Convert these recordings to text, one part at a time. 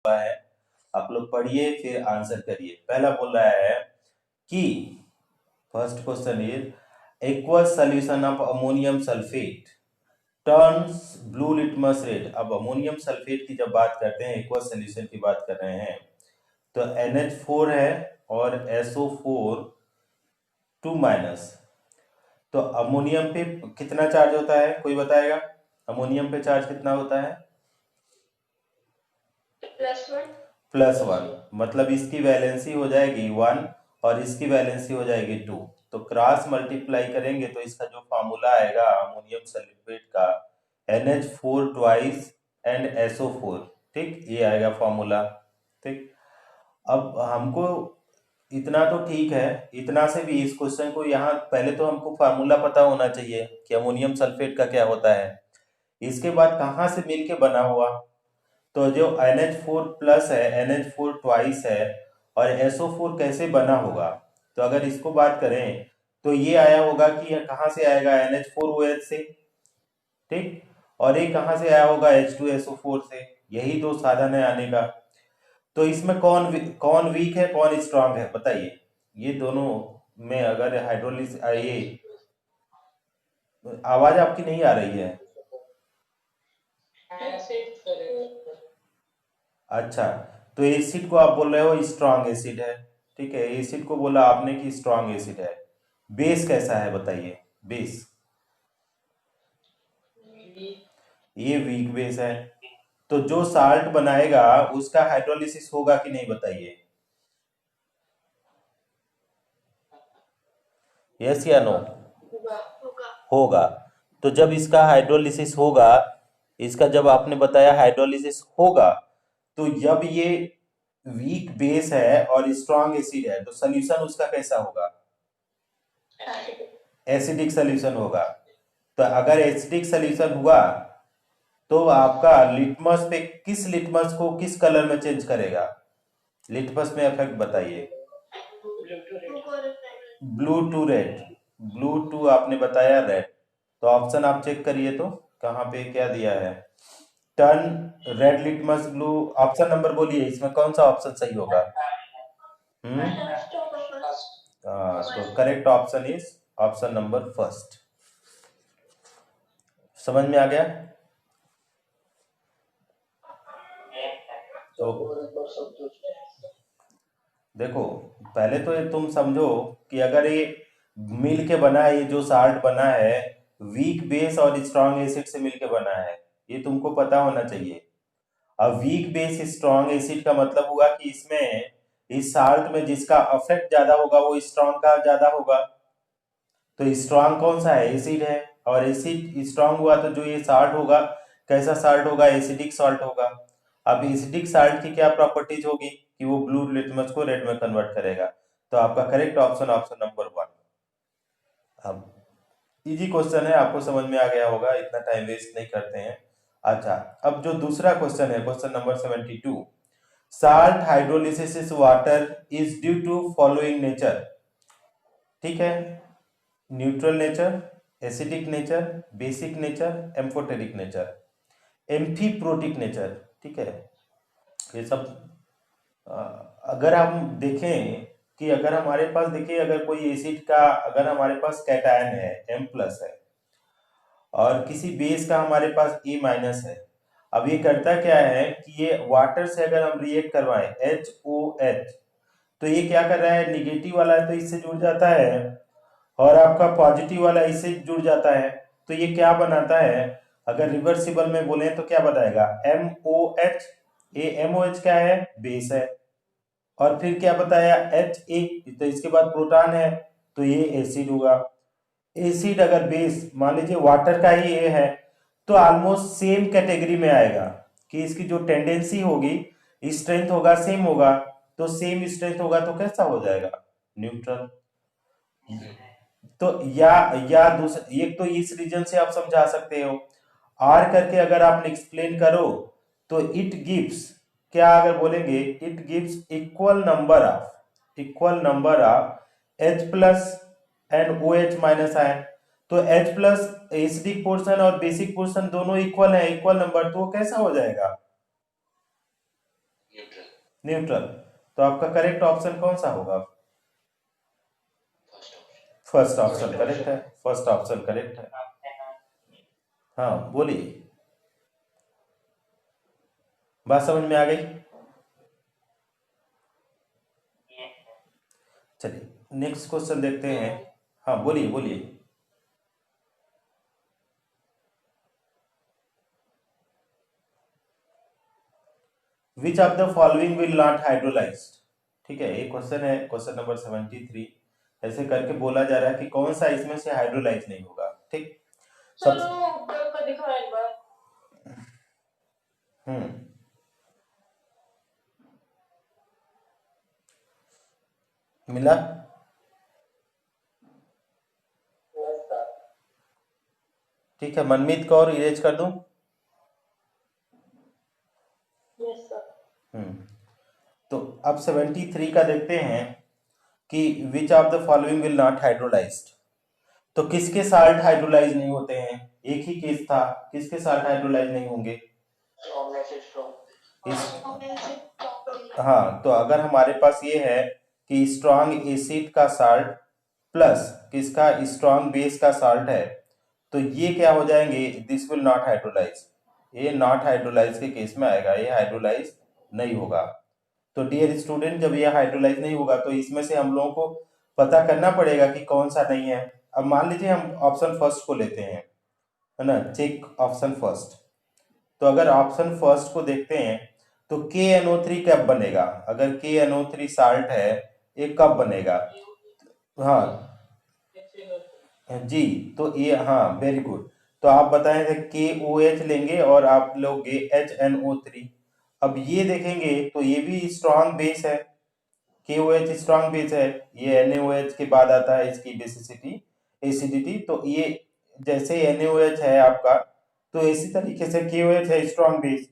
हुआ है, आप लोग पढ़िए फिर आंसर करिए। पहला बोल रहा है कि first question is aqueous solution of ammonium sulphate turns blue litmus red. अब अमोनियम सल्फेट की जब बात करते हैं, एक्वस सॉल्यूशन की बात कर रहे हैं, तो NH4 है और SO4 2 माइनस। तो अमोनियम पे कितना चार्ज होता है, कोई बताएगा? अमोनियम पे चार्ज कितना होता है? +1। मतलब इसकी वैलेंसी हो जाएगी 1 और इसकी वैलेंसी हो जाएगी 2। तो क्रॉस मल्टीप्लाई करेंगे तो इसका जो फार्मूला आएगा अमोनियम सल्फेट का, NH4 ट्वाइस एंड SO4, ठीक, ये आएगा फार्मूला। ठीक, अब हमको इतना तो ठीक है, इतना से भी इस क्वेश्चन को यहाँ पहले तो हमको फार्मूला पता होना चाहिए कि अमोनियम सल्फेट का क्या होता है। इसके बाद कहाँ से मिलके बना हुआ, तो जो NH4 प्लस है, NH4 ट्वाइस है और SO4 कैसे बना होगा, तो अगर इसको बात करें तो ये आया होगा कि यह कहाँ से आएगा, NH4OH से, ठीक, और ये कहाँ से आया होगा, H2SO4 से। यही दो साधन है आने का। तो इसमें कौन वीक है कौन स्ट्रांग है बताइए? ये दोनों में अगर हाइड्रोलिस, ये आवाज आपकी नहीं आ रही है। अच्छा, तो एसिड को आप बोल रहे हो स्ट्रांग एसिड है, ठीक है, एसिड को बोला आपने कि स्ट्रांग एसिड है। बेस कैसा है बताइए? बेस, ये वीक बेस है। तो जो साल्ट बनाएगा उसका हाइड्रोलिसिस होगा कि नहीं बताइए? यस या नो? होगा। तो जब इसका हाइड्रोलिसिस होगा, इसका जब आपने बताया हाइड्रोलिसिस होगा, तो जब ये वीक बेस है और स्ट्रांग एसिड है तो सोल्यूशन उसका कैसा होगा? एसिडिक सोल्यूशन होगा। तो अगर एसिडिक सोल्यूशन हुआ तो आपका लिटमस पे किस लिटमस को किस कलर में चेंज करेगा? लिटमस में इफेक्ट बताइए। Blue to red, blue to आपने बताया रेड। तो ऑप्शन आप चेक करिए तो कहाँ पे क्या दिया है। Turn red litmus blue, option number बोलिए, इसमें कौन सा ऑप्शन सही होगा? तो correct option is option number first. समझ में आ गया? तो देखो, पहले तो ये तुम समझो कि अगर ये मिल के बना है, ये जो साल्ट बना है वीक बेस और स्ट्रॉन्ग एसिड से मिलके बना है, ये तुमको पता होना चाहिए। अब वीक बेस स्ट्रॉन्ग एसिड का मतलब हुआ कि इसमें इस साल्ट में जिसका अफेक्ट ज्यादा होगा वो स्ट्रॉन्ग का ज्यादा होगा। तो स्ट्रॉन्ग कौन सा है? एसिड है। और एसिड स्ट्रॉन्ग हुआ तो जो ये साल्ट होगा कैसा साल्ट होगा? एसिडिक साल्ट होगा। अब एसिडिक साल्ट की क्या प्रॉपर्टीज होगी कि वो ब्लू लिटमस को रेड में कन्वर्ट करेगा। तो आपका करेक्ट ऑप्शन ऑप्शन नंबर 1। अब इजी क्वेश्चन है, आपको समझ में आ गया होगा, इतना टाइम वेस्ट नहीं करते हैं। अच्छा, अब जो दूसरा क्वेश्चन है, question number 72, salt hydrolysis water is due to following nature. ठीक है, neutral nature, acidic nature, basic nature, amphoteric nature, amphiprotic nature. ठीक है, ये सब अगर हम देखें कि अगर हमारे पास, देखिए, अगर कोई एसिड का अगर हमारे पास कैटायन है M+ है और किसी बेस का हमारे पास A- है। अब ये करता क्या है कि ये वाटर से अगर हम रिएक्ट करवाएं HOH, तो ये क्या कर रहा है, निगेटिव वाला है तो इससे जुड़ जाता है और आपका पॉजिटिव वाला इससे जुड़ जाता है। तो ये क्या बनाता है, अगर रिवर्सिबल में बोले तो क्या बताएगा, MOH। ये MOH क्या है? बेस है। और फिर क्या बताया, Ha, तो इसके बाद प्रोटॉन है तो ये एसिड होगा। एसिड अगर बेस मान लीजिए वाटर का ही ये है तो ऑलमोस्ट सेम कैटेगरी में आएगा कि इसकी जो टेंडेंसी होगी, स्ट्रेंथ होगा सेम होगा। तो सेम स्ट्रेंथ होगा तो कैसा हो जाएगा? न्यूट्रल। तो या दूसरा, एक तो इस रीजन से आप समझा सकते हो। आर करके अगर आपने एक्सप्लेन करो तो इट गिव्स, क्या अगर बोलेंगे, it gives equal number of H+ and OH- ion. तो H+ एसिडिक पोर्शन और बेसिक पोर्शन दोनों इक्वल है, इक्वल नंबर, तो वो कैसा हो जाएगा? न्यूट्रल। तो आपका करेक्ट ऑप्शन कौन सा होगा? फर्स्ट ऑप्शन करेक्ट है, फर्स्ट ऑप्शन करेक्ट है। हाँ बोलिए, बात समझ में आ गई? चलिए नेक्स्ट क्वेश्चन देखते हैं। हाँ बोलिए बोलिए। Which of the following will not hydrolyse? ठीक है, ये क्वेश्चन है, क्वेश्चन नंबर 73। ऐसे करके बोला जा रहा है कि कौन सा इसमें से हाइड्रोलाइज नहीं होगा। ठीक, सब हम्म मिला। ठीक है, मनमीत कौर इरेज कर दूं? हम्म तो अब 73 का देखते हैं कि which of the following will not hydrolysed. तो किसके साल्ट हाइड्रोलाइज नहीं होते हैं? एक ही केस था, किसके साल्ट हाइड्रोलाइज नहीं होंगे? इस हाँ, तो अगर हमारे पास ये है कि स्ट्रॉन्ग एसिड का साल्ट प्लस किसका स्ट्रॉन्ग बेस का साल्ट है, तो ये क्या हो जाएंगे? This will not hydrolyse. ये नॉट हाइड्रोलाइज के केस में आएगा, ये हाइड्रोलाइज नहीं होगा। तो डियर स्टूडेंट, जब ये हाइड्रोलाइज नहीं होगा तो इसमें से हम लोगों को पता करना पड़ेगा कि कौन सा नहीं है। अब मान लीजिए हम ऑप्शन फर्स्ट को लेते हैं, है ना, चेक ऑप्शन फर्स्ट। तो अगर ऑप्शन फर्स्ट को देखते हैं तो के एनओ थ्री कब बनेगा? अगर के एनओ थ्री साल्ट है, ये कब बनेगा? हाँ जी, तो ये हाँ वेरी गुड। तो आप बताएं थे के ओ एच लेंगे और आप लोगे एच एन ओ थ्री। अब ये देखेंगे तो ये भी स्ट्रॉन्ग बेस है, के ओ एच स्ट्रॉन्ग बेस है। ये एन ओ एच के बाद आता है इसकी बेसिसिटी एसिडिटी। तो ये जैसे एन ओ एच है आपका, तो इसी तरीके से के ओ एच है स्ट्रॉन्ग बेस।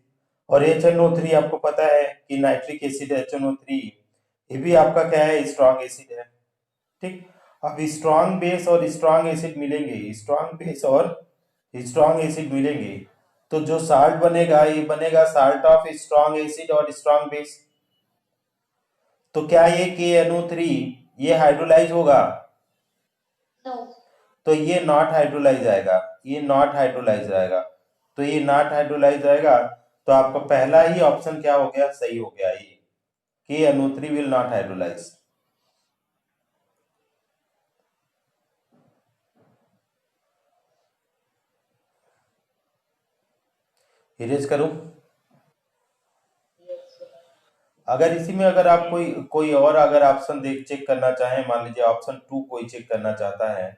और एच एन ओ थ्री आपको पता है कि nitric acid H N O three, ये भी आपका क्या है? स्ट्रॉन्ग एसिड है। ठीक, अब स्ट्रॉन्ग बेस और स्ट्रॉन्ग एसिड मिलेंगे, स्ट्रॉन्ग बेस और स्ट्रॉन्ग एसिड मिलेंगे, तो जो साल्ट बनेगा ये बनेगा साल्ट ऑफ स्ट्रॉन्ग एसिड और स्ट्रॉन्ग बेस। तो क्या ये के एनओ थ्री ये हाइड्रोलाइज होगा? तो ये नॉट हाइड्रोलाइज आएगा, ये नॉट हाइड्रोलाइज आएगा। तो ये नॉट हाइड्रोलाइज आएगा, तो आपका पहला ही ऑप्शन क्या हो गया? सही हो गया। ये के NO three will not hydrolyse. Erase करूं? अगर इसी में अगर आप कोई कोई और अगर ऑप्शन देख चेक करना चाहें, मान लीजिए ऑप्शन टू कोई चेक करना चाहता है,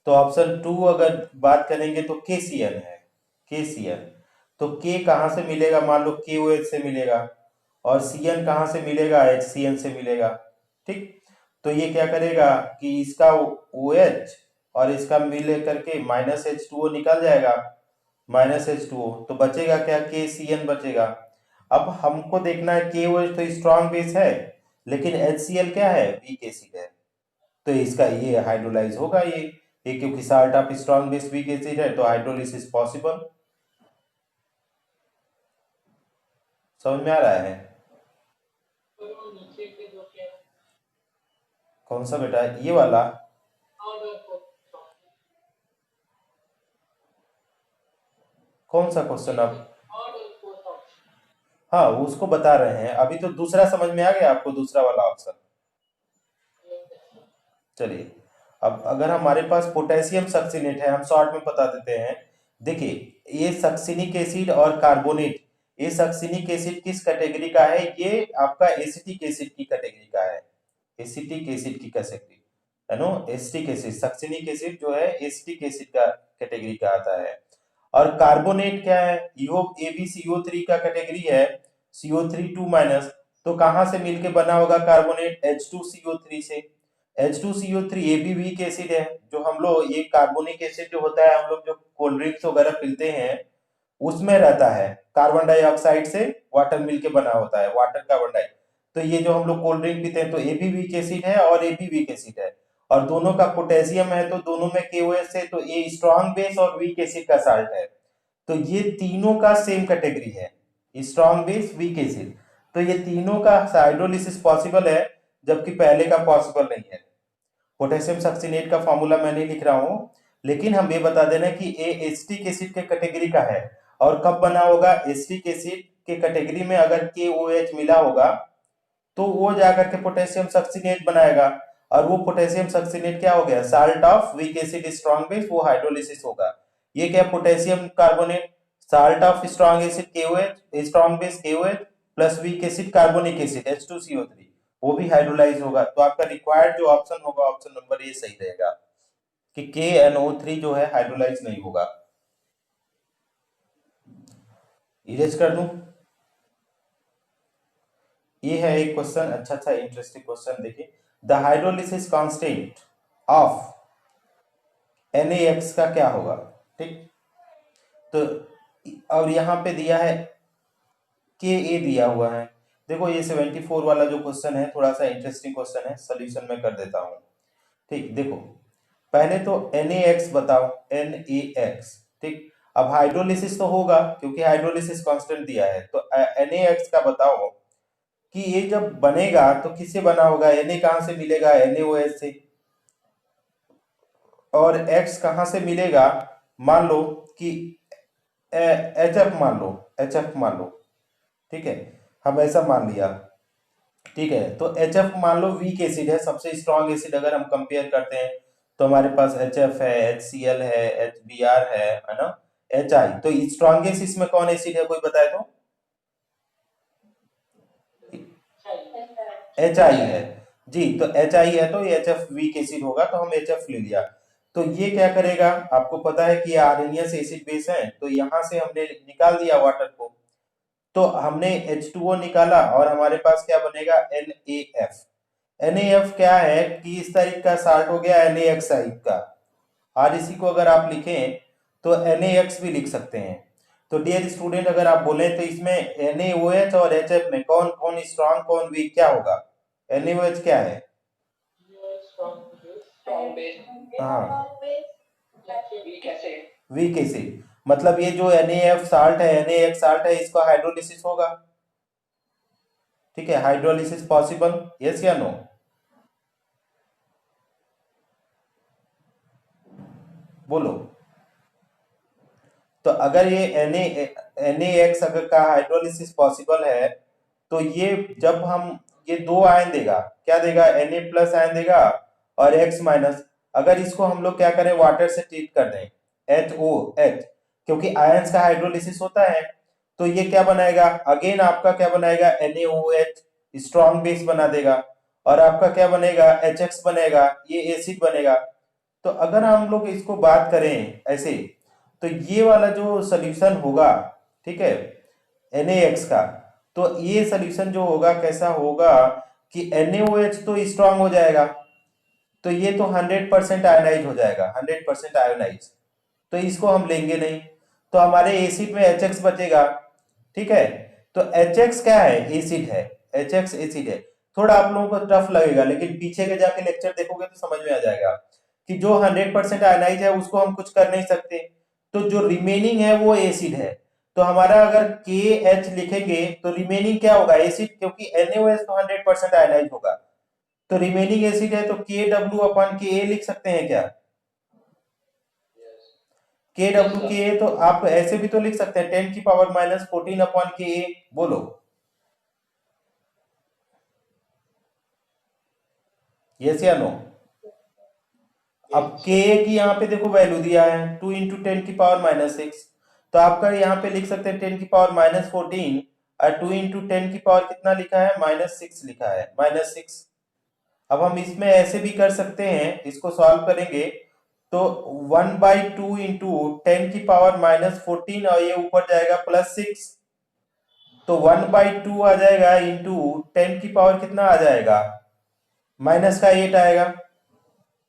तो ऑप्शन टू अगर बात करेंगे तो के सी एन है, के सी एन। तो के कहाँ से मिलेगा? मान लो के ओ एच से मिलेगा, और सी एन कहाँ से मिलेगा? एच सी एन से मिलेगा। ठीक, तो ये क्या करेगा कि इसका ओ एच और इसका मिल करके माइनस एच टू ओ निकल जाएगा, माइनस एच टू ओ, तो बचेगा क्या? के सी एन बचेगा। अब हमको देखना है के ओ एच तो स्ट्रॉन्ग बेस है, लेकिन एच सी एल क्या है? वीक एसिड है। तो इसका ये हाइड्रोलाइज होगा ये क्योंकि salt of strong base weak acid है, तो हाइड्रोलिसिस पॉसिबल। समझ में आ रहा है? कौन सा बेटा? ये वाला? कौन सा क्वेश्चन आप? हाँ उसको बता रहे हैं, अभी तो दूसरा समझ में आ गया आपको, दूसरा वाला ऑप्शन। चलिए, अब अगर हमारे पास पोटेशियम सक्सीनेट है, हम शॉर्ट में बता देते हैं। देखिए ये सक्सिनिक एसिड और कार्बोनेट, ये सक्सिनिक एसिड किस कैटेगरी का है? ये आपका एसिटिक एसिड की कैटेगरी का है, एसिटिक एसिड की कैटेगरी है नो। एसिटिक एसिड, सक्सिनिक एसिड जो है एसिटिक एसिड का कैटेगरी का आता है। और कार्बोनेट क्या है? यो A B C O three का कैटेगरी है, सीओ थ्री टू माइनस। तो कहां से मिलके बना होगा carbonate? H two C O three से। H two C O three ये भी वीक एसिड है। जो हम लोग ये कार्बोनिक एसिड जो होता है, हम लोग जो कोल्ड ड्रिंक्स वगैरह पीते हैं उसमें रहता है, कार्बन डाइऑक्साइड से वाटर मिलके बना होता है, वाटर कार्बन डाइ। तो ये जो हम लोग कोल्ड ड्रिंक पीते हैं, तो ए भी वीक एसिड है और ए भी वीक एसिड है, और दोनों का पोटेशियम है, तो दोनों में KOH है, तो ये स्ट्रॉन्ग बेस और वीक एसिड का साल्ट है। तो ये तीनों का सेम कैटेगरी है, स्ट्रॉन्ग बेस वीक एसिड। तो ये तीनों का हाइड्रोलिसिस पॉसिबल है, जबकि पहले का पॉसिबल नहीं है। पोटेशियम सक्सीनेट का फॉर्मूला मैं नहीं लिख रहा हूं, लेकिन हम ये बता देना कि ए एसिटिक एसिड के कैटेगरी का है, और कब बना होगा, एसिटिक एसिड के कैटेगरी में अगर KOH मिला होगा तो वो जाकर के पोटेशियम सक्सीनेट बनाएगा, और वो पोटेशियम सक्सीनेट क्या हो गया, salt of weak acid strong base, वो हाइड्रोलिसिस होगा। ये क्या, potassium carbonate, salt of strong acid KOH, strong base KOH plus weak acid carbonic acid H2CO3, वो भी हाइड्रोलाइज होगा। तो आपका रिक्वायर्ड जो ऑप्शन होगा, ऑप्शन नंबर ए सही रहेगा कि KNO3 जो है हाइड्रोलाइज नहीं होगा। इरेज कर दूं? ये है एक क्वेश्चन, अच्छा इंटरेस्टिंग क्वेश्चन, देखिए the hydrolysis constant of NaX का क्या होगा, ठीक। तो और यहाँ पे दिया है Ka दिया हुआ है। देखो ये 74 वाला जो क्वेश्चन है थोड़ा सा इंटरेस्टिंग क्वेश्चन है, सोल्यूशन में कर देता हूँ। ठीक, देखो पहले तो NaX बताओ, NaX, ठीक। अब हाइड्रोलिसिस तो होगा क्योंकि हाइड्रोलिसिस कांस्टेंट दिया है, तो NaX का बताओ कि ये जब बनेगा तो किससे बना होगा, Na कहां से मिलेगा, NaOH से, और X कहां से मिलेगा, मान लो कि HF मान लो, HF मान लो, ठीक है, हम ऐसा मान लिया, ठीक है। तो HF मान लो वीक एसिड है, सबसे स्ट्रॉन्ग एसिड अगर हम कंपेयर करते हैं तो हमारे पास HF है, HCl है, HBr है ना, HI। तो स्ट्रॉन्गेस्ट इसमें कौन एसिड है, कोई बताए तो? HI है जी, तो HI है तो HF वीक एसिड होगा, तो हम HF ले लिया। तो ये क्या करेगा, आपको पता है कि आर्नियस एसिड बेस है, तो यहां से हमने निकाल दिया वाटर को, तो हमने H2O निकाला और हमारे पास क्या बनेगा, NaF। NaF क्या है कि इस तारीख का साल्ट हो गया NaX टाइप का, और इसी को अगर आप लिखें तो NaX भी लिख सकते हैं। तो डियर स्टूडेंट, अगर आप बोले तो इसमें NaOH और HF में कौन कौन स्ट्रॉन्ग कौन वीक क्या होगा, NaOH क्या है, हाँ वीक एसिड, मतलब ये जो NaF साल्ट है, NaX साल्ट है, इसका हाइड्रोलिसिस होगा, ठीक है, हाइड्रोलिसिस पॉसिबल, यस या नो? बोलो। तो अगर ये NaX अगर का हाइड्रोलिसिस पॉसिबल है, तो ये जब हम ये दो आयन देगा, क्या देगा, Na प्लस आयन देगा और X माइनस। अगर इसको हम लोग क्या करें, वाटर से ट्रीट कर दें, HOH, क्योंकि आयंस का हाइड्रोलिसिस होता है, तो ये क्या बनाएगा, अगेन आपका क्या बनाएगा, NaOH स्ट्रॉन्ग बेस बना देगा, और आपका क्या बनेगा, HX बनेगा, ये एसिड बनेगा। तो अगर हम लोग इसको बात करें ऐसे, तो ये वाला जो सोल्यूशन होगा, ठीक है, NaX का, तो ये सोल्यूशन जो होगा कैसा होगा कि NaOH तो स्ट्रांग हो जाएगा, तो ये तो 100% आयोनाइज हो जाएगा, 100% आयोनाइज, तो इसको हम लेंगे नहीं, तो हमारे एसिड में HX बचेगा, ठीक है। तो HX क्या है, एसिड है, HX एसिड है। थोड़ा आप लोगों को टफ लगेगा, लेकिन पीछे के जाके लेक्चर देखोगे तो समझ में आ जाएगा कि जो 100% आयनाइज है उसको हम कुछ कर नहीं सकते, तो जो रिमेनिंग है वो एसिड है। तो हमारा अगर KH लिखेंगे तो रिमेनिंग क्या होगा, एसिड, क्योंकि NaOH तो 100% आयनाइज होगा, तो रिमेनिंग एसिड है, तो KW/Ka लिख सकते हैं क्या, KW/Ka, तो आप ऐसे भी तो लिख सकते हैं 10⁻⁻14/Ka, बोलो यस या नो? अब Ka की यहाँ पे देखो वैल्यू दिया है 2 × 10⁻⁻6, तो आपका यहाँ पे लिख सकते हैं 10⁻⁻14, और 2 × 10 कितना लिखा है, -6 लिखा है, -6। अब हम इसमें ऐसे भी कर सकते हैं, इसको सॉल्व करेंगे तो 1/2 × 10⁻⁻14, और ये ऊपर जाएगा +6, तो 1/2 आ जाएगा इंटू 10 कितना आ जाएगा, -8 आएगा।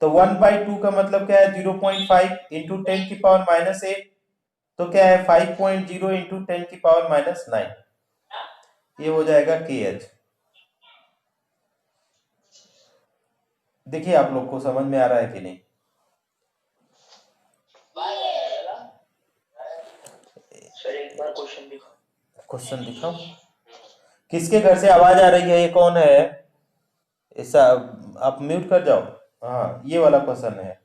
तो 1/2 का मतलब क्या है, 0.5 इंटू 10⁻⁻8, तो क्या है 5.0 इंटू 10⁻⁹, ये हो जाएगा KH। देखिए आप लोग को समझ में आ रहा है कि नहीं? सर एक बार क्वेश्चन दिखाओ। क्वेश्चन दिखाओ। किसके घर से आवाज आ रही है? ये कौन है? ऐसा आप म्यूट कर जाओ। हाँ, ये वाला क्वेश्चन है।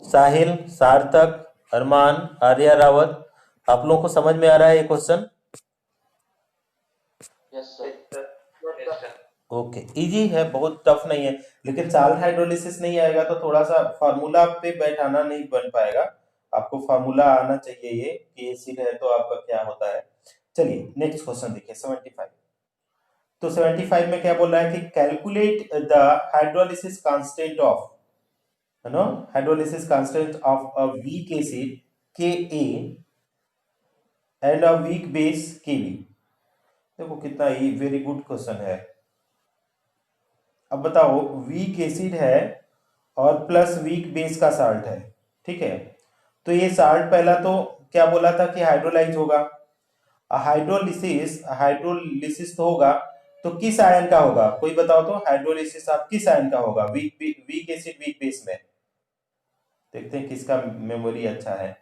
साहिल, सार्थक, अरमान, आर्या रावत, आप लोगों को समझ में आ रहा है ये question? Yes sir. Okay, easy है, बहुत टफ नहीं है। लेकिन साल्ट हाइड्रोलिसिस नहीं आएगा तो थोड़ा सा फार्मूला पे बैठाना नहीं बन पाएगा। आपको फार्मूला आना चाहिए ये कि एसिड है तो आपका क्या होता है। चलिए नेक्स्ट क्वेश्चन देखिए 75। तो 75 में क्या बोल रहा है कि calculate the hydrolysis constant of, है ना, hydrolysis constant of a weak acid K A and a weak base K B. देखो कितना ही वेरी गुड क्वेश्चन है। अब बताओ, वीक एसिड है और प्लस वीक बेस का साल्ट है, ठीक है। तो ये साल्ट पहला तो क्या बोला था कि हाइड्रोलाइज होगा। हाइड्रोलिसिस हाइड्रोलिसिस तो होगा तो किस आयन का होगा? कोई बताओ तो, हाइड्रोलिसिस आप किस आयन का होगा? वीक एसिड वीक बेस में देखते हैं किसका मेमोरी अच्छा है।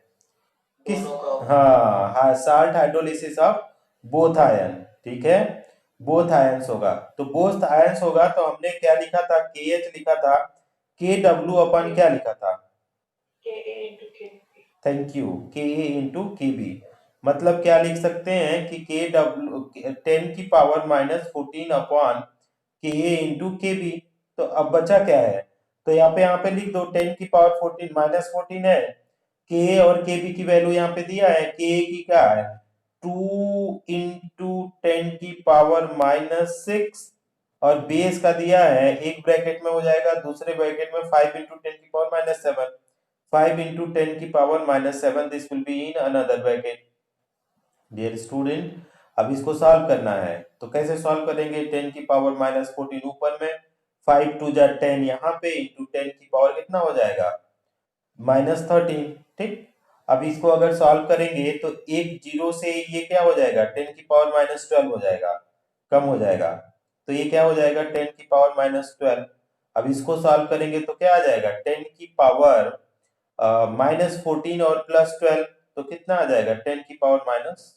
किस? दोनों का। हाँ हाँ, salt hydrolysis of both ion, ठीक है। बोथ आयंस होगा, तो बोथ आयंस होगा तो हमने क्या लिखा था? के एच लिखा था, के डब्ल्यू अपन क्या लिखा था? थैंक यू, के ए इंटू के बी। मतलब क्या लिख सकते हैं कि के डब्ल्यू 10⁻⁻14 अपॉन के ए इंटू के बी। तो अब बचा क्या है? तो यहाँ पे लिख दो 10⁻14 -14 है। के ए और के बी की वैल्यू यहाँ पे दिया है। के ए की क्या है? 2 इंटू 10⁻⁻6 और बेस का दिया है, एक ब्रैकेट में हो जाएगा, दूसरे ब्रैकेट में 5 into 10⁻⁻7। 5 into 10⁻⁻7, this will be in another bracket. Dear student, अब इसको सॉल्व करना है तो कैसे सॉल्व करेंगे? 10⁻⁻14 ऊपर में, 5 टू जा 10 यहाँ पे, इंटू 10 की पावर कितना हो जाएगा? -13, ठीक। अब इसको अगर सॉल्व करेंगे तो एक जीरो से ये क्या हो जाएगा? 10⁻12 हो जाएगा, कम हो जाएगा। तो ये क्या हो जाएगा? 10⁻12। अब इसको सॉल्व करेंगे तो क्या आ जाएगा? 10⁻14 और +12 तो कितना आ जाएगा? 10⁻²।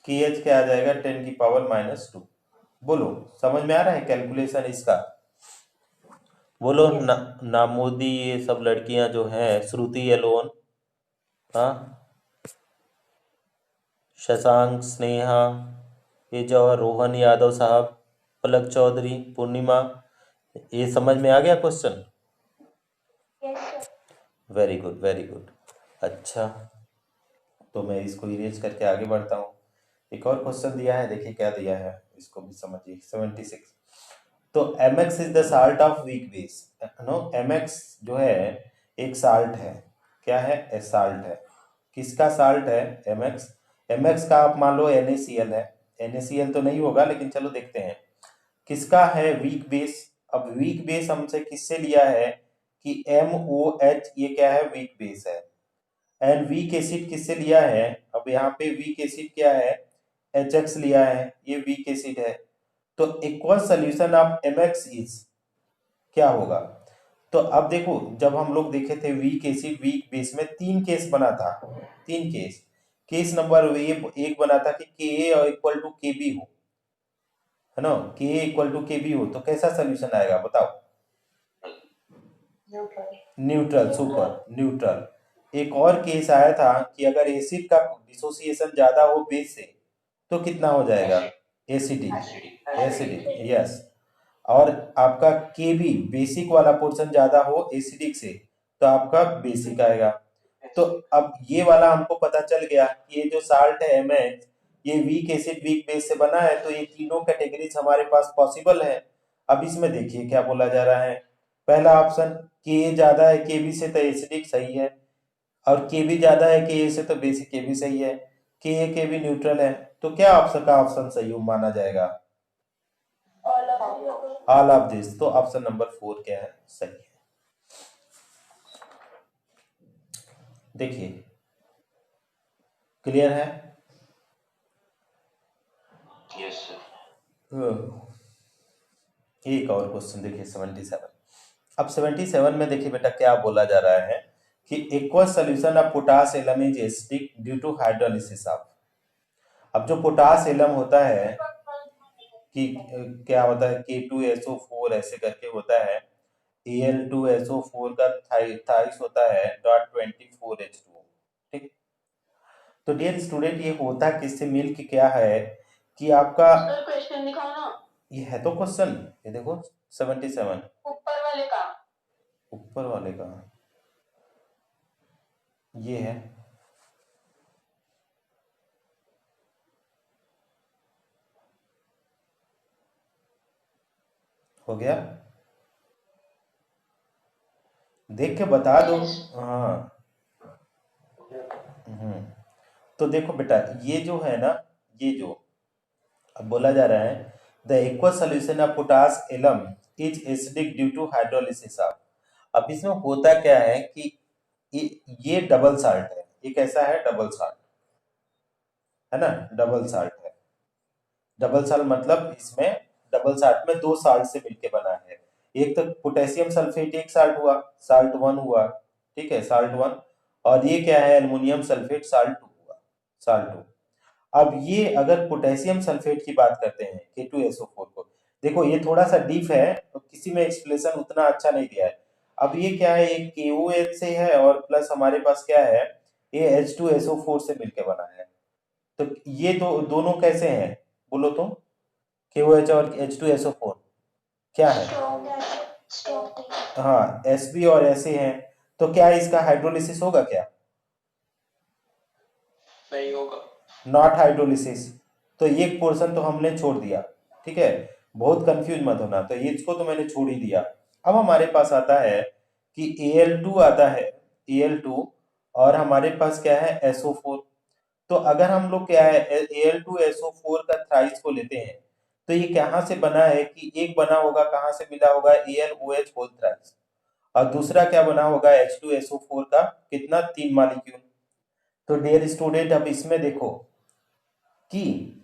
के एच क्या आ जाएगा? 10⁻²। बोलो, समझ में आ रहा है कैलकुलेशन इसका? बोलो नामोदी, ये सब लड़कियां जो हैं, श्रुति एलोन, हाँ, शशांक, स्नेहा, ये जो रोहन यादव साहब, पलक चौधरी, पूर्णिमा, ये समझ में आ गया question? Very good very good. अच्छा, तो मैं इसको इरेज करके आगे बढ़ता हूँ। एक और क्वेश्चन दिया है, देखिए क्या दिया है, इसको भी समझिए। 76। तो mx is the salt of weak base. No, mx जो है एक साल्ट है। क्या है? साल्ट है। किसका साल्ट है? mx। mx का आप मान लो NaCl है। NaCl तो नहीं होगा, लेकिन चलो देखते हैं किसका है वीक बेस। अब वीक बेस हमसे किससे लिया है कि MOH, ये क्या है? वीक बेस है। एंड वीक एसिड किससे लिया है? अब यहाँ पे वीक एसिड क्या है? HX लिया है, ये वीक एसिड है। तो equal solution of MX is क्या होगा? तो अब देखो, जब हम लोग देखे थे वीक एसिड वीक बेस में तीन केस बना था। तीन केस। केस नंबर एक बना था कि Ka इक्वल टू Kb हो, है ना, Ka इक्वल टू Kb हो, तो कैसा सोल्यूशन आएगा बताओ? Neutral, super neutral. एक और केस आया था कि अगर एसिड का डिसोसिएशन ज्यादा हो बेस से तो कितना हो जाएगा? एसिडिक। Acidic, yes. और आपका के भी बेसिक वाला पोर्शन ज्यादा हो एसिडिक से तो आपका बेसिक आएगा। तो अब ये वाला हमको पता चल गया कि ये जो साल्ट है MH, ये वीक एसिड वीक बेस से बना है, तो ये तीनों कैटेगरीज हमारे पास पॉसिबल है। अब इसमें देखिए क्या बोला जा रहा है। पहला ऑप्शन, के ज्यादा है के बी से तो एसिडिक सही है, और के भी ज्यादा है के ए से तो बेसिक के भी सही है। के ए के भी न्यूट्रल है, तो क्या ऑप्शन का ऑप्शन सही माना जाएगा? ऑल ऑफ दिस, तो ऑप्शन नंबर 4 क्या है? सही है। देखिए क्लियर है? Yes sir. एक और क्वेश्चन देखिए 77। अब 77 में देखिए बेटा क्या बोला जा रहा है कि aqueous solution of potash alum is acidic due to hydrolysis of। अब जो पोटास एलम होता है कि क्या होता है, K2SO4 ऐसे करके होता है, Al2SO4 का थाइस होता है .24H2O। ठीक। तो डियर स्टूडेंट, ये होता किससे मिल के क्या है कि आपका क्वेश्चन दिखाओ ना। ये है तो क्वेश्चन, ये देखो 77 ऊपर वाले का। ऊपर वाले का ये है। हो गया, देख के बता दो। हाँ। हम्म। तो देखो बेटा, ये जो है ना, ये जो अब बोला जा रहा है, the aqueous solution of potash alum is acidic due to hydrolysis of. अब इसमें होता क्या है कि ये डबल साल्ट है, ये कैसा है, डबल साल्ट है ना, डबल साल्ट है। डबल साल्ट मतलब इसमें डबल साल्ट में दो साल्ट से मिलके बना है। एक तो पोटेशियम सल्फेट एक साल्ट हुआ, साल्ट वन हुआ, ठीक है, साल्ट वन। और ये क्या है, एल्युमिनियम सल्फेट साल्ट टू हुआ, साल्ट टू। अब ये अगर पोटेशियम सल्फेट की बात करते हैं K2SO4 को, देखो ये थोड़ा सा डीप है तो किसी में एक्सप्लेनेशन उतना अच्छा नहीं दिया है। अब ये क्या है, ये KOH से है और प्लस हमारे पास क्या है, ये H2SO4 से मिलके बना है। तो ये दोनों कैसे हैं बोलो तो, KOH और H2SO4 क्या है, हाँ Sb और ऐसे हैं। तो क्या इसका हाइड्रोलिसिस होगा क्या, नहीं होगा, नॉट हाइड्रोलिसिस। तो एक पोर्शन तो हमने छोड़ दिया, ठीक है, बहुत कंफ्यूज मत होना। तो ये इसको तो मैंने छोड़ ही दिया। अब हमारे पास आता है कि Al2 आता है, Al2, और हमारे पास क्या है, SO4। तो अगर हम लोग क्या है Al2SO4 का थ्राइस को लेते हैं, तो ये कहाँ से बना है कि एक बना होगा, कहाँ से मिला होगा, AlOH होल थ्राइस, और दूसरा क्या बना होगा, H2SO4 का कितना, 3 मॉलिक्यूल। तो डियर स्टूडेंट, अब इसमें देखो कि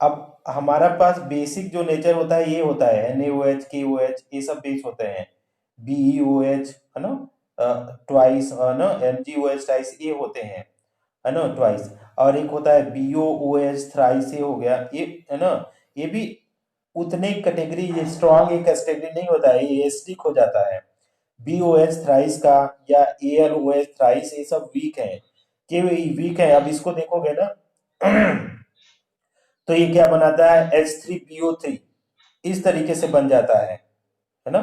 अब हमारा पास बेसिक जो नेचर होता है ये होता है NaOH KOH, ये सब बेस होते हैं, BeOH है ना, ट्वाइस है ना, MgOH ट्वाइस, ये होते हैं है ना, ट्वाइस। और एक होता है BoOH थ्राइस, ये हो गया, ये है ना, ये भी उतने कैटेगरी स्ट्रॉन्ग एक कैटेगरी नहीं होता है, ये एसिडिक हो जाता है। BoH थ्राइस का या AlOH थ्राइस, ये सब वीक है, कि वीक है। अब इसको देखोगे ना तो ये क्या बनाता है, H3PO3, इस तरीके से बन जाता है ना।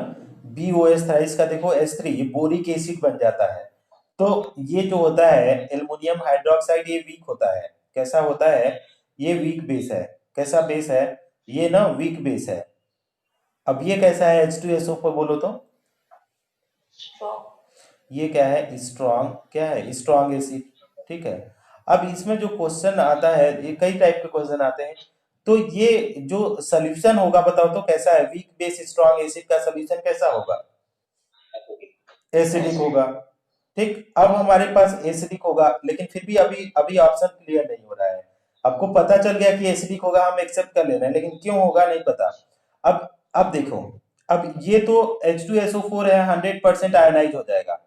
BOH थ्राइस का देखो H3, ये बोरिक एसिड बन जाता है। तो ये जो होता है एल्युमिनियम हाइड्रोक्साइड, ये वीक होता है, कैसा होता है, ये वीक बेस है। कैसा बेस है, ये ना वीक बेस है। अब ये कैसा है, H2SO4 बोलो तो, ये क्या है, स्ट्रॉन्ग, क्या है, स्ट्रॉन्ग एसिड, ठीक है। अब इसमें जो क्वेश्चन आता है, ये कई टाइप के क्वेश्चन आते हैं। तो ये जो सोल्यूशन होगा बताओ तो कैसा है, वीक बेस स्ट्रॉन्ग एसिड का सोल्यूशन कैसा होगा, एसिडिक होगा। ठीक, अब हमारे पास एसिडिक होगा, लेकिन फिर भी अभी अभी ऑप्शन क्लियर नहीं हो रहा है। आपको पता चल गया कि एसिडिक होगा, हम एक्सेप्ट कर ले रहे हैं, लेकिन क्यों होगा नहीं पता। अब देखो, अब ये तो H2SO4 है, 100% आयनाइज हो जाएगा,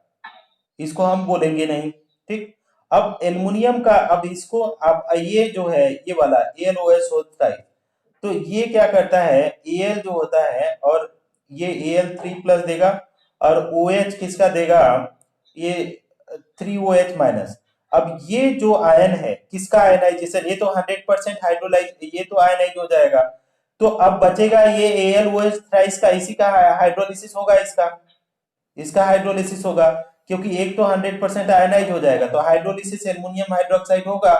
इसको हम बोलेंगे नहीं। ठीक, अब एल्युमिनियम का, अब इसको अब ये जो है ये वाला AlOH होता है, तो ये क्या करता है, Al जो होता है और ये Al3+ देगा, और OH किसका देगा, ये 3OH माइनस। अब ये जो आयन है किसका आयनाइजेशन, ये तो 100% हाइड्रोलाइज, ये तो आयनाइज हो जाएगा। तो अब बचेगा ये AlOH थ्राइस का, इसी का हाइड्रोलिसिस होगा, इसका इसका हाइड्रोलिसिस होगा, क्योंकि एक तो 100% आयनाइज हो जाएगा, तो हाइड्रोलिसिस एल्युमिनियम हाइड्रोक्साइड होगा।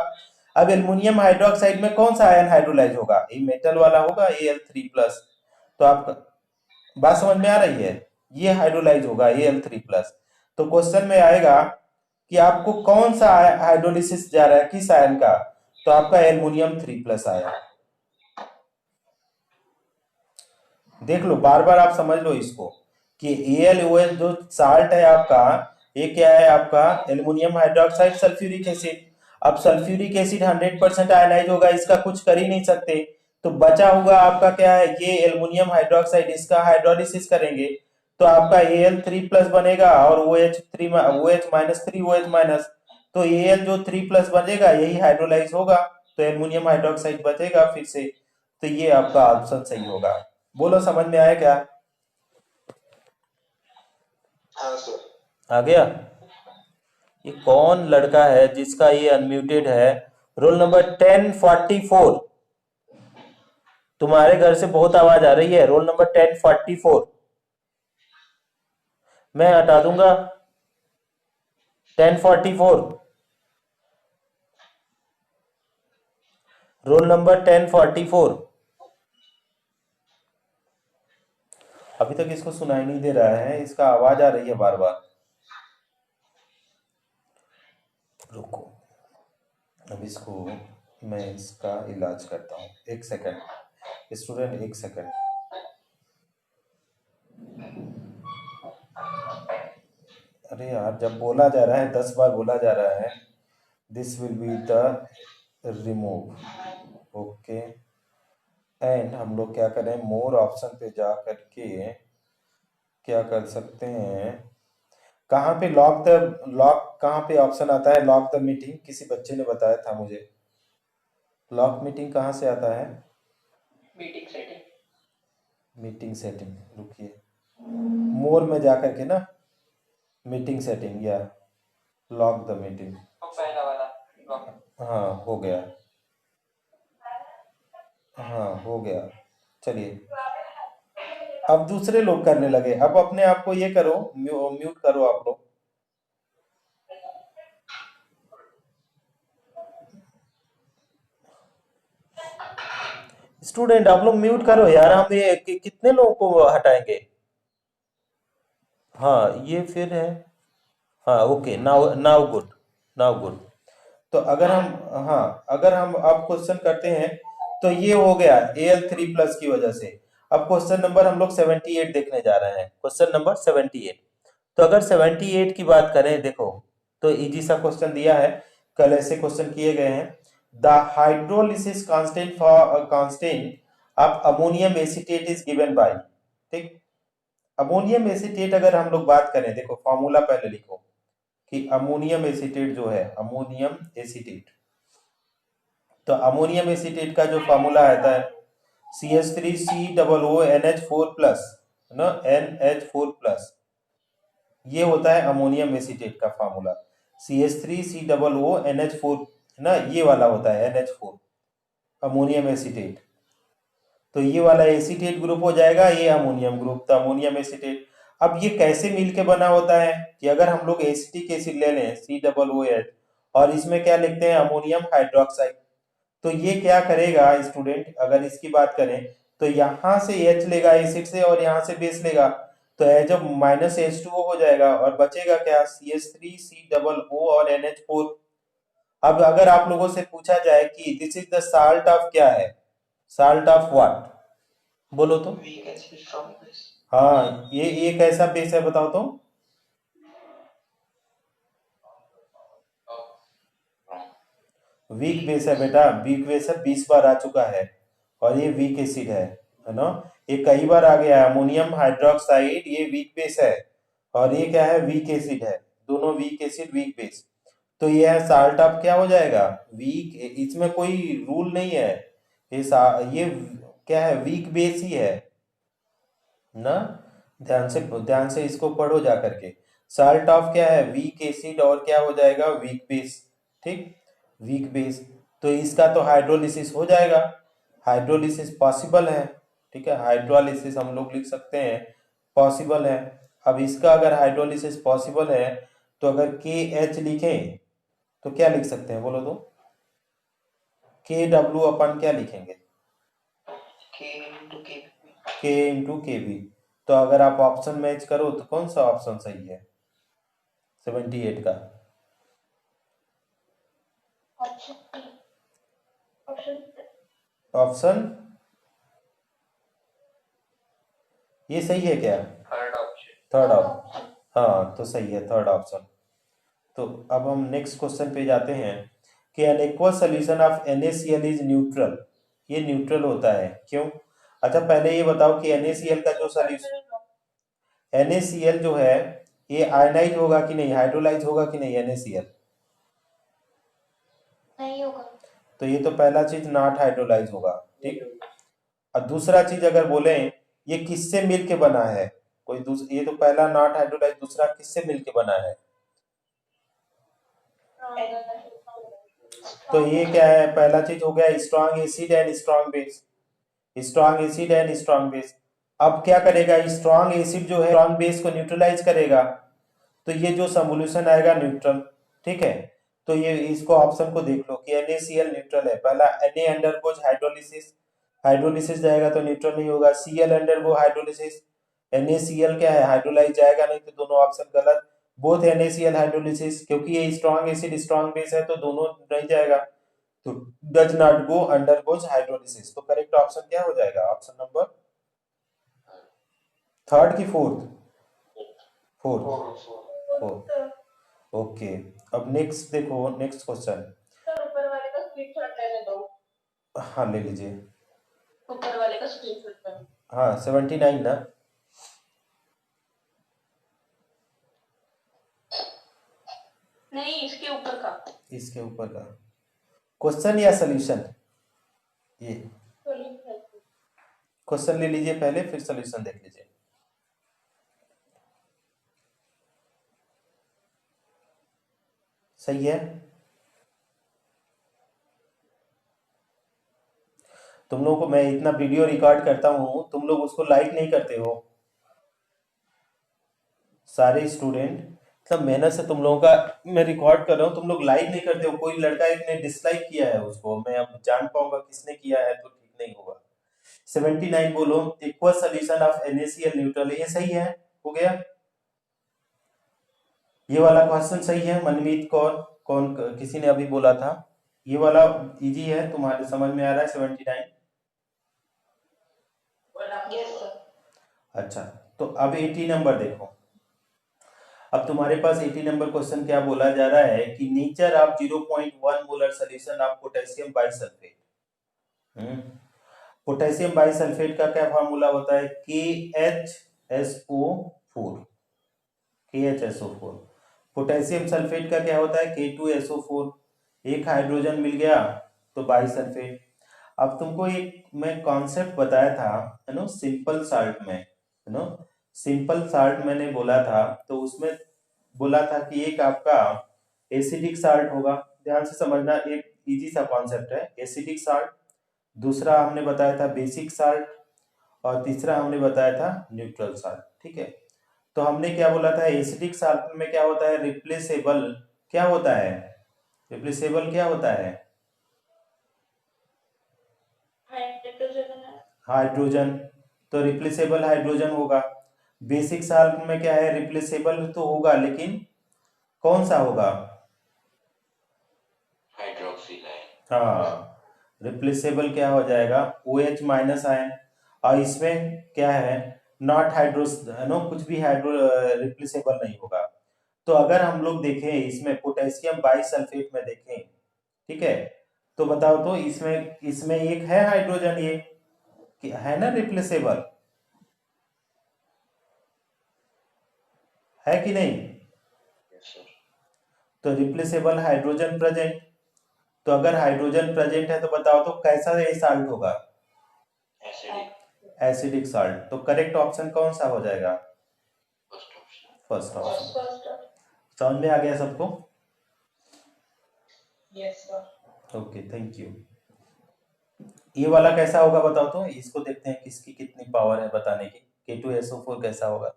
अब एल्युमिनियम हाइड्रोक्साइड में कौन सा आयन हाइड्रोलाइज होगा, ये मेटल वाला होगा, Al3+। तो आपका बात समझ में आ रही है, ये हाइड्रोलाइज होगा Al3+। तो क्वेश्चन में आएगा कि आपको कौन सा हाइड्रोलिसिस जा रहा है, किस आयन का, तो आपका एल्युमिनियम 3+ आया। देख लो, बार बार आप समझ लो इसको कि AlOH जो साल्ट है आपका, ये क्या है आपका, एल्युमिनियम हाइड्रोक्साइड सल्फ्यूरिक एसिड। अब सल्फ्यूरिक एसिड 100% आयनाइज होगा, इसका कुछ कर ही नहीं सकते। तो बचा हुआ आपका क्या है, ये एल्युमिनियम हाइड्रोक्साइड, इसका हाइड्रोलिसिस करेंगे। तो तो आपका Al3+ बनेगा और OH माइनस 3 OH माइनस, तो Al जो 3+ बनेगा यही हाइड्रोलाइज होगा, तो एल्युमिनियम हाइड्रोक्साइड बचेगा फिर से। तो ये आपका ऑप्शन सही होगा। बोलो समझ में आया क्या? हाँ सर। आ गया? ये कौन लड़का है जिसका ये अनम्यूटेड है? Roll number 1044। तुम्हारे घर से बहुत आवाज आ रही है। Roll number 1044। मैं हटा दूंगा। 1044। Roll number 1044। अभी तक इसको सुनाई नहीं दे रहा है, इसका आवाज आ रही है बार बार। रुको, अब इसको मैं इसका इलाज करता हूँ। एक सेकंड स्टूडेंट, एक सेकंड। अरे यार, जब बोला जा रहा है 10 बार बोला जा रहा है, this will be the remove. Okay, and हम लोग क्या करें, मोर ऑप्शन पे जा करके क्या कर सकते हैं, कहाँ पे लॉक कहाँ पे ऑप्शन आता है, लॉक द मीटिंग? किसी बच्चे ने बताया था मुझे। लॉक मीटिंग कहाँ से आता है? Meeting setting. मीटिंग सेटिंग, रुकिए, मोर में जा करके ना, मीटिंग सेटिंग या लॉक द मीटिंग। पहला वाला लॉक। हाँ हो गया, हाँ हो गया। चलिए, अब दूसरे लोग करने लगे। अब अपने आप को ये करो, म्यूट करो आप लोग। स्टूडेंट आप लोग म्यूट करो यार, हम ये कितने लोगों को हटाएंगे? हाँ ये फिर है। हाँ okay, now now good, now good. तो अगर हम, हाँ अगर हम अब क्वेश्चन करते हैं, तो ये हो गया Al3+ की वजह से। अब क्वेश्चन नंबर हम लोग 78 देखने जा रहे हैं, क्वेश्चन नंबर 78। तो अगर 78 की बात करें, देखो तो इजी सा क्वेश्चन दिया है, कल ऐसे क्वेश्चन किए गए हैं। The hydrolysis constant for constant of ammonium acetate is given by. ठीक, अमोनियम एसीटेट अगर हम लोग बात करें, देखो फॉर्मूला पहले लिखो कि अमोनियम एसीटेट जो है, अमोनियम एसीटेट, तो अमोनियम एसीटेट का जो फॉर्मूला आता है CH3COONH4+, ना NH4+, ये होता है अमोनियम एसीटेट का फार्मूला। CH3COONH4 ना, ये वाला होता है NH4, अमोनियम एसीटेट। तो ये वाला एसीटेट ग्रुप हो जाएगा, ये अमोनियम ग्रुप, तो अमोनियम एसीटेट। अब ये कैसे मिलके बना होता है कि अगर हम लोग एसिटिक एसिड ले लें COOH और इसमें क्या लिखते हैं, अमोनियम हाइड्रोक्साइड, तो ये क्या करेगा स्टूडेंट, अगर इसकी बात करें तो यहाँ से H लेगा एसिड से और यहाँ से बेस लेगा, तो जब -H2O हो जाएगा और बचेगा क्या, CH3COO और NH4। अब अगर आप लोगों से पूछा जाए कि this is the salt of क्या है, साल्ट ऑफ व्हाट, बोलो तो। Weak acid strong base. हाँ ये कैसा बेस है बताओ तो। वीक बेस है बेटा, वीक बेस है, 20 बार आ चुका है, और ये वीक एसिड है ना, ये कई बार आ गया है। अमोनियम हाइड्रोक्साइड ये वीक बेस है, और ये क्या है, वीक एसिड है। दोनों वीक एसिड वीक बेस, तो ये है साल्ट ऑफ क्या हो जाएगा, वीक। इसमें कोई रूल नहीं है, ये क्या है, वीक बेस ही है ना। ध्यान से इसको पढ़ो जा करके। साल्ट ऑफ क्या है, वीक एसिड, और क्या हो जाएगा, वीक बेस। ठीक, वीक बेस, तो इसका तो हाइड्रोलिसिस हो जाएगा, हाइड्रोलिसिस पॉसिबल है। ठीक है, हाइड्रोलिसिस हम लोग लिख सकते हैं पॉसिबल है। अब इसका अगर हाइड्रोलिसिस पॉसिबल है, तो अगर KH लिखें तो क्या लिख सकते हैं, बोलो तो। KW अपन क्या लिखेंगे, K × KB। तो अगर आप ऑप्शन मैच करो तो कौन सा ऑप्शन सही है 78 का? ऑप्शन ये सही है क्या, थर्ड ऑप्शन। Third option? हाँ तो सही है थर्ड ऑप्शन। तो अब हम नेक्स्ट क्वेश्चन पे जाते हैं कि an aqueous solution of NaCl is neutral. ये न्यूट्रल होता है क्यों? अच्छा पहले ये बताओ कि NaCl का जो सोल्यूशन, NaCl जो है ये आयनाइज होगा कि नहीं, हाइड्रोलाइज होगा कि नहीं NaCl? नहीं होगा। तो ये तो पहला चीज नॉट हाइड्रोलाइज होगा, ठीक। और दूसरा चीज अगर बोले ये किससे मिलके बना है, कोई दूसरा, ये तो पहला नॉट हाइड्रोलाइज, दूसरा किससे मिलके बना है? तो ये क्या है, पहला चीज हो गया strong acid and strong base, strong acid and strong base. अब क्या करेगा, स्ट्रॉन्ग एसिड जो है स्ट्रॉन्ग बेस को न्यूट्रलाइज करेगा, तो ये जो सॉल्यूशन आएगा न्यूट्रल, ठीक है। तो ये इसको ऑप्शन को देख लो कि NaCl न्यूट्रल है। पहला Na अंडरगोज हाइड्रोलिसिस, हाइड्रोलिसिस जाएगा तो न्यूट्रल नहीं होगा। Cl अंडरगो हाइड्रोलिसिस, NaCl क्या है, हाइड्रोलाइज जाएगा नहीं, तो दोनों ऑप्शन गलत। बोथ NaCl हाइड्रोलिसिस, क्योंकि ये स्ट्रॉन्ग एसिड स्ट्रॉन्ग बेस है तो दोनों नहीं जाएगा, तो does not go undergoes hydrolysis. तो करेक्ट ऑप्शन क्या हो जाएगा, ऑप्शन नंबर थर्ड की फोर्थ? फोर्थ। Fourth, okay. अब नेक्स्ट देखो, नेक्स्ट क्वेश्चन। सर ऊपर वाले का स्क्रीनशॉट लेने दो। हाँ ले लीजिए। ऊपर वाले का स्क्रीनशॉट लेने। हाँ 79 ना? नहीं, इसके ऊपर का। इसके ऊपर का क्वेश्चन या सोल्यूशन? ये क्वेश्चन ले लीजिए पहले, फिर सोल्यूशन देख लीजिए। सही है? तुम लोगों को मैं इतना वीडियो रिकॉर्ड करता हूँ, तुम लोग उसको लाइक नहीं करते हो सारे स्टूडेंट, मतलब मेहनत से तुम लोगों का मैं रिकॉर्ड कर रहा हूँ, तुम लोग लाइक नहीं करते हो। कोई लड़का एक ने डिसलाइक किया है, उसको मैं अब जान पाऊंगा किसने किया है, तो ठीक नहीं होगा। 79 बोलो, equal solution of NaCl neutral, ये सही है, हो गया। ये वाला क्वेश्चन सही है। मनमीत कौर, कौन किसी ने अभी बोला था, ये वाला इजी है, तुम्हारे समझ में आ रहा है 79? Yes sir. अच्छा, तो अब 80 नंबर देखो। अब तुम्हारे पास 80 नंबर क्वेश्चन क्या बोला जा रहा है कि nature of 0.1 molar solution of potassium bisulphate. Potassium bisulphate का क्या फार्मूला होता है, KHSO4, KHSO4। पोटेशियम सल्फेट का क्या होता है, K2SO4। एक हाइड्रोजन मिल गया तो बाइसल्फेट। अब तुमको एक मैं कॉन्सेप्ट बताया था, है ना, सिंपल साल्ट में, है ना, सिंपल साल्ट मैंने बोला था, तो उसमें बोला था कि एक आपका एसिडिक साल्ट होगा। ध्यान से समझना, एक इजी सा कॉन्सेप्ट है, एसिडिक साल्ट। दूसरा हमने बताया था बेसिक साल्ट, और तीसरा हमने बताया था न्यूट्रल साल्ट, ठीक है। तो हमने क्या बोला था, एसिडिक साल्ट में क्या होता है, रिप्लेसेबल क्या होता है, रिप्लेसेबल क्या होता है, हाइड्रोजन, तो रिप्लेसेबल हाइड्रोजन होगा। बेसिक साल्ट में क्या है, रिप्लेसेबल तो होगा, लेकिन कौन सा होगा, हाइड्रोक्सिल आयन। हाँ, रिप्लेसेबल क्या हो जाएगा, OH माइनस आयन। और इसमें क्या है, नॉट हाइड्रोस, नो, कुछ भी हाइड्रो रिप्लेसेबल नहीं होगा। तो अगर हम लोग देखें इसमें पोटेशियम बाइसल्फेट में देखें, ठीक है, तो बताओ तो इसमें इसमें एक है हाइड्रोजन, ये है ना रिप्लेसेबल, है कि नहीं? Yes sir. तो रिप्लेसेबल हाइड्रोजन प्रेजेंट, तो अगर हाइड्रोजन प्रेजेंट है तो बताओ तो कैसा ये साल्ट होगा, एसिडिक। Acidic salt. तो करेक्ट ऑप्शन कौन सा हो जाएगा, फर्स्ट ऑप्शन। First option. समझ में आ गया सबको? Yes sir. Okay, thank you. ये वाला कैसा होगा बताओ तो, इसको देखते हैं किसकी कितनी पावर है बताने की। K2SO4 कैसा होगा,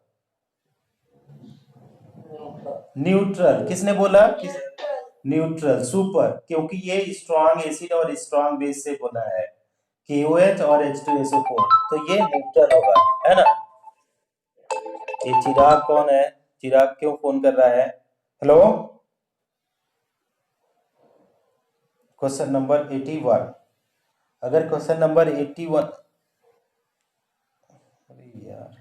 न्यूट्रल। किसने बोला, किस, न्यूट्रल, सुपर, क्योंकि ये स्ट्रॉन्ग एसिड और स्ट्रॉन्ग बेस से बना है, KOH और H2SO4, तो ये न्यूट्रल होगा, है ना। ये चिराग कौन है, चिराग क्यों फोन कर रहा है, हेलो। क्वेश्चन नंबर 81, अगर क्वेश्चन नंबर 81, अरे यार,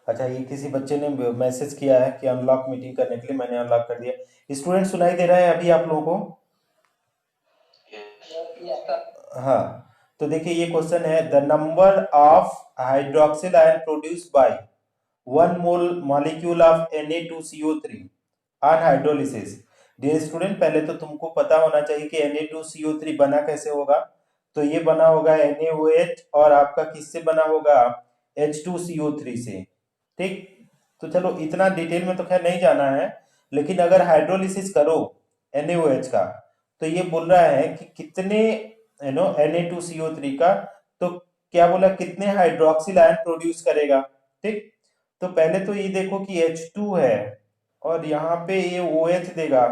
अच्छा, ये किसी बच्चे ने मैसेज किया है कि अनलॉक मीटिंग करने के लिए, मैंने अनलॉक कर दिया। स्टूडेंट सुनाई दे रहा है अभी आप लोगों को? Yes. हाँ, तो देखिए ये क्वेश्चन है, the number of hydroxyl ion produced by 1 mole molecule of Na2CO3 on hydrolysis. Dear student, पहले तो तुमको पता होना चाहिए कि Na2CO3 बना कैसे होगा। तो ये बना होगा NaOH और आपका किससे बना होगा? H2CO3 से। ठीक, तो चलो इतना डिटेल में तो खैर नहीं जाना है, लेकिन अगर हाइड्रोलिसिस करो NaOH का, तो ये बोल रहा है कि कितने Na2CO3 का, तो क्या बोला, कितने हाइड्रोक्सिल आयन प्रोड्यूस करेगा। ठीक, तो पहले तो ये देखो कि H2 है और यहाँ पे ये OH देगा,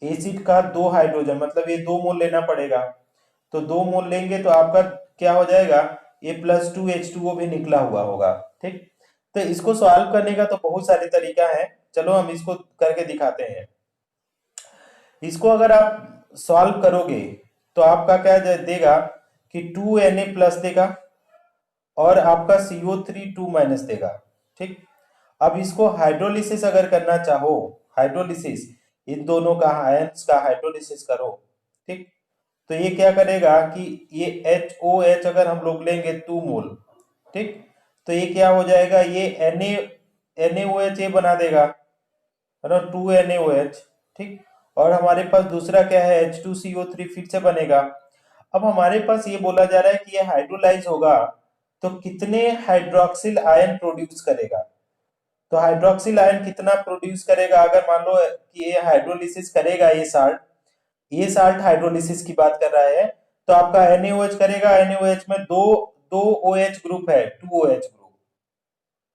एसिड का 2 हाइड्रोजन, मतलब ये 2 मोल लेना पड़ेगा। तो 2 मोल लेंगे तो आपका क्या हो जाएगा, A+2H2O भी निकला हुआ होगा। ठीक, तो इसको सॉल्व करने का तो बहुत सारे तरीका है, चलो हम इसको करके दिखाते हैं। इसको अगर आप सॉल्व करोगे तो आपका क्या देगा कि 2Na प्लस देगा और आपका CO3 2 देगा। ठीक, अब इसको हाइड्रोलिसिस अगर करना चाहो, हाइड्रोलिसिस, इन दोनों का आयंस का हाइड्रोलिसिस करो। ठीक, तो ये क्या करेगा कि ये HOH अगर हम लोग लेंगे 2 मोल, ठीक, तो ये क्या हो जाएगा, ये NaOH ये बना देगा, है ना, 2NaOH। ठीक, और हमारे पास दूसरा क्या है, H2CO3 फिर से बनेगा। अब हमारे पास ये बोला जा रहा है कि ये हाइड्रोलाइज होगा तो कितने हाइड्रोक्सिल आयन प्रोड्यूस करेगा। तो हाइड्रोक्सिल आयन कितना प्रोड्यूस करेगा, अगर मान लो कि ये हाइड्रोलिसिस करेगा, ये साल्ट हाइड्रोलिसिस की बात कर रहा है, तो आपका NaOH करेगा, NaOH में दो दो OH ग्रुप है, 2OH ग्रुप,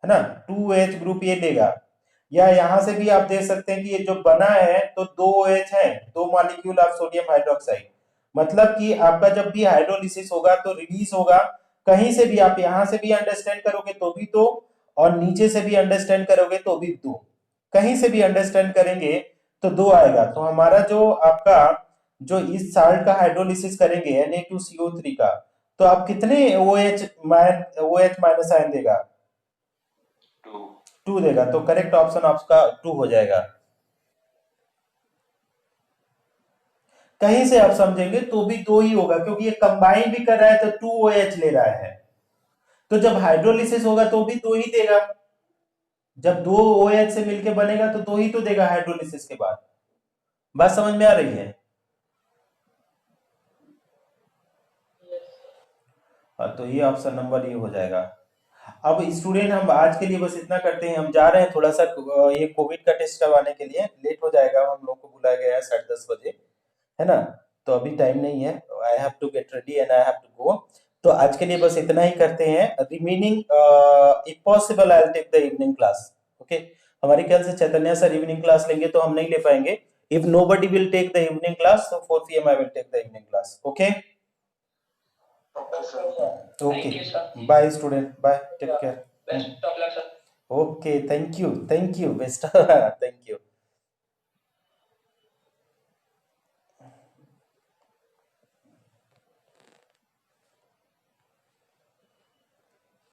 है ना, 2OH ग्रुप ये लेगा। या यहां से भी आप देख सकते हैं कि ये जो बना है तो 2 OH है, 2 मॉलिक्यूल ऑफ सोडियम हाइड्रोक्साइड। मतलब कि आपका जब भी हाइड्रोलिसिस होगा तो रिलीज होगा, कहीं से भी आप यहां से भी अंडरस्टैंड करोगे तो भी 2, और नीचे से भी अंडरस्टैंड करोगे तो भी 2, कहीं से भी अंडरस्टैंड करेंगे तो 2 आएगा। तो हमारा जो आपका जो इस साल्ट का हाइड्रोलिसिस करेंगे Na2CO3 का, तो आप कितने OH माइनस आयन देगा? 2. 2 देगा। तो करेक्ट ऑप्शन आपका 2 हो जाएगा। कहीं से आप समझेंगे तो भी 2 ही होगा, क्योंकि ये कंबाइन भी कर रहा है तो 2OH ले रहा है, तो जब हाइड्रोलिसिस होगा तो भी 2 ही देगा। जब 2 OH से मिलके बनेगा तो 2 ही तो देगा हाइड्रोलिसिस के बाद। बात समझ में आ रही है? हाँ, तो ये ऑप्शन नंबर ये हो जाएगा। अब स्टूडेंट हम आज के लिए बस इतना करते हैं, हम जा रहे हैं थोड़ा सा ये कोविड का टेस्ट करवाने के लिए, लेट हो जाएगा, हम लोग को बुलाया गया है 10:30 बजे, है ना, तो अभी टाइम नहीं है, I have to get ready and I have to go. तो आज के लिए बस इतना ही करते हैं। Remaining if possible I will take the evening class. Okay, हमारे ख्याल से चैतन्य सर इवनिंग क्लास लेंगे तो हम नहीं ले पाएंगे। If nobody will take the evening class, so 4 PM I will take the evening class. Okay, Okay, sir. Okay, Thank you, sir. Bye student, bye, take Yeah. Care. Best of luck, sir. Okay, thank you, best. Thank